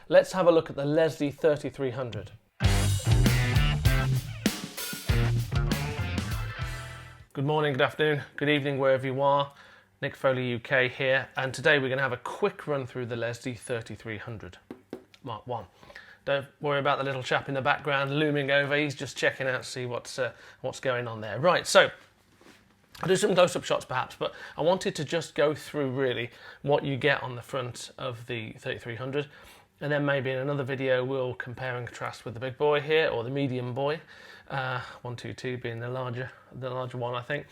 let's have a look at the Leslie 3300. Good morning, good afternoon, good evening, wherever you are. Nick Foley UK here, and today we're going to have a quick run through the Leslie 3300 Mark 1. Don't worry about the little chap in the background looming over, he's just checking out to see what's going on there. Right, so I'll do some close-up shots perhaps, but I wanted to just go through really what you get on the front of the 3300, and then maybe in another video we'll compare and contrast with the big boy here, or the medium boy, 122 being the larger one I think,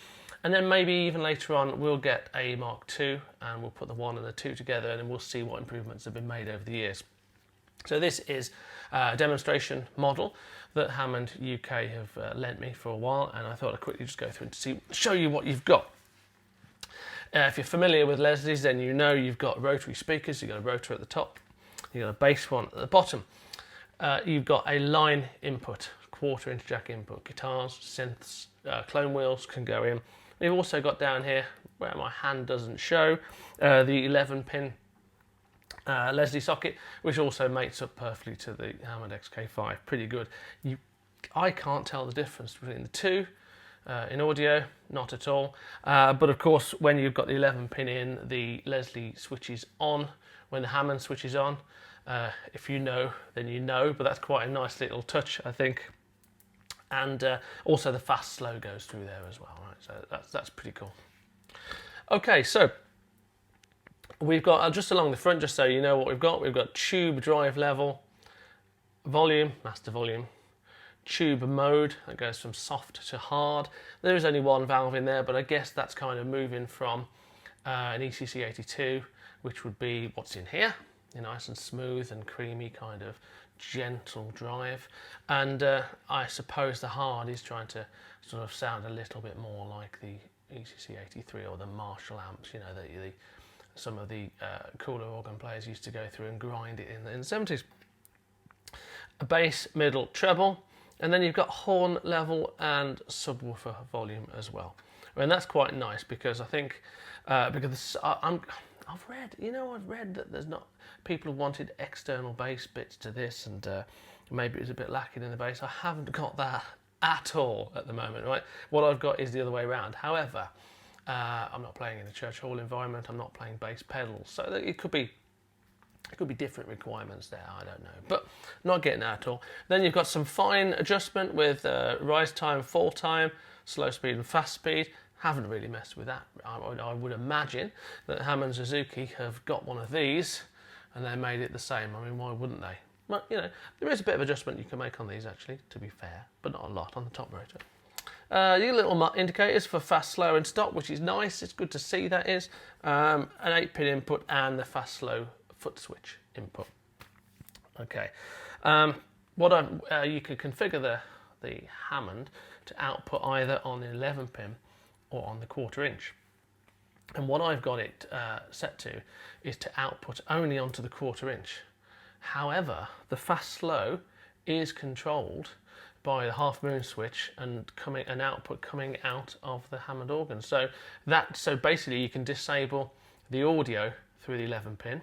and then maybe even later on we'll get a Mark II and we'll put the 1 and the 2 together, and then we'll see what improvements have been made over the years. So this is a demonstration model that Hammond UK have lent me for a while, and I thought I'd quickly just go through and show you what you've got. If you're familiar with Leslie's, then you know you've got rotary speakers, you've got a rotor at the top, you've got a bass one at the bottom. You've got a line input, 1/4 inch jack input, guitars, synths, clone wheels can go in. We've also got down here, where my hand doesn't show, the 11-pin Leslie socket, which also mates up perfectly to the Hammond XK5. Pretty good. I can't tell the difference between the two in audio, not at all. But of course, when you've got the 11-pin in, the Leslie switches on when the Hammond switches on. If you know, then you know, but that's quite a nice little touch, I think. And also the fast-slow goes through there as well, right? So that's pretty cool. Okay, so we've got, just along the front, just so you know what we've got tube drive level, volume, master volume, tube mode, that goes from soft to hard. There is only one valve in there, but I guess that's kind of moving from an ECC82, which would be what's in here, nice and smooth and creamy, kind of gentle drive. And I suppose the hard is trying to sort of sound a little bit more like the ECC83 or the Marshall amps, you know, some of the cooler organ players used to go through and grind it in the 70s. A bass, middle, treble, and then you've got horn level and subwoofer volume as well. And that's quite nice because I think, I've read that there's not, people have wanted external bass bits to this, and maybe it was a bit lacking in the bass. I haven't got that at all at the moment, right? What I've got is the other way around. However, I'm not playing in a church hall environment, I'm not playing bass pedals, so it could be different requirements there, I don't know, but not getting that at all. Then you've got some fine adjustment with rise time, fall time, slow speed and fast speed. Haven't really messed with that. I would imagine that Hammond Suzuki have got one of these and they made it the same. I mean, why wouldn't they? Well, you know, there is a bit of adjustment you can make on these actually, to be fair, but not a lot on the top rotor. You get little indicators for fast, slow and stop, which is nice. It's good to see, that is. An 8-pin input and the fast, slow foot switch input. Okay. You can configure the Hammond to output either on the 11-pin or on the 1/4 inch. And what I've got it set to is to output only onto the 1/4 inch. However, the fast, slow is controlled by the half moon switch and output coming out of the Hammond organ. So basically you can disable the audio through the 11-pin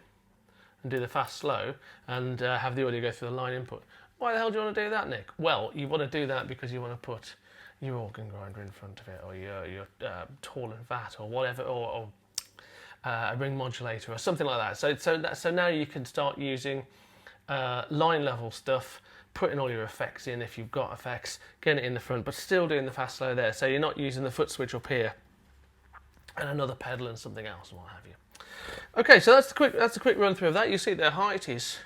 and do the fast slow and have the audio go through the line input. Why the hell do you want to do that, Nick? Well, you want to do that because you want to put your organ grinder in front of it, or your tall and vat, or whatever, or a ring modulator or something like that. So now you can start using line level stuff, putting all your effects in if you've got effects, getting it in the front, but still doing the fast slow there. So you're not using the foot switch up here and another pedal and something else and what have you. Okay, so that's a quick run through of that. You see their height is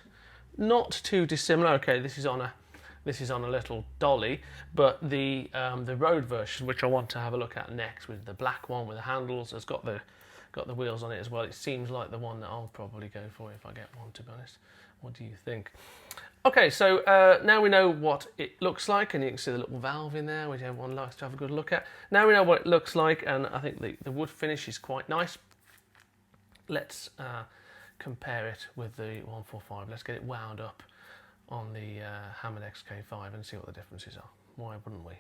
not too dissimilar. Okay, this is on a little dolly, but the road version, which I want to have a look at next, with the black one with the handles, has got the wheels on it as well. It seems like the one that I'll probably go for if I get one, to be honest. What do you think? Okay, so now we know what it looks like, and you can see the little valve in there, which everyone likes to have a good look at. Now we know what it looks like, and I think the wood finish is quite nice. Let's compare it with the 145. Let's get it wound up on the Hammond XK5 and see what the differences are. Why wouldn't we?